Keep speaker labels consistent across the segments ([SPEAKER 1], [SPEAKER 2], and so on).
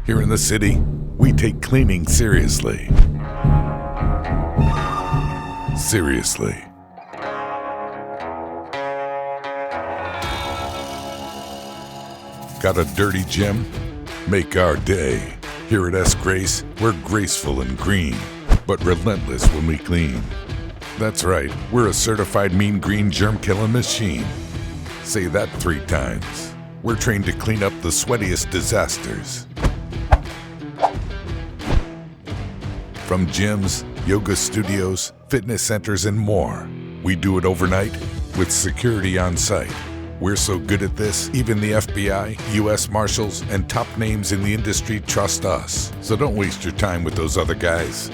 [SPEAKER 1] Here in the city, we take cleaning seriously. Seriously. Got a dirty gym? Make our day. Here at S. Grace, we're graceful and green, but relentless when we clean. That's right, we're a certified mean green germ-killing machine. Say that 3 times. We're trained to clean up the sweatiest disasters. From gyms, yoga studios, fitness centers, and more. We do it overnight with security on site. We're so good at this, even the FBI, U.S. Marshals, and top names in the industry trust us. So don't waste your time with those other guys.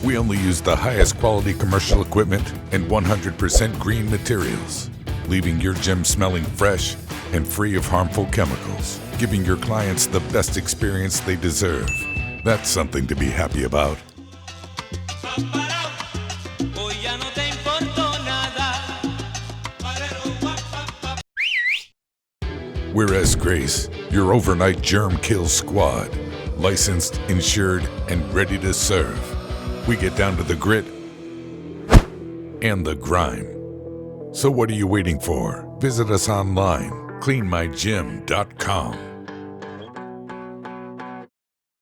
[SPEAKER 1] We only use the highest quality commercial equipment and 100% green materials, leaving your gym smelling fresh and free of harmful chemicals, giving your clients the best experience they deserve. That's something to be happy about. We're S. Grace, your overnight germ kill squad, licensed, insured, and ready to serve. We get down to the grit and the grime. So what are you waiting for? Visit us online, cleanmygym.com.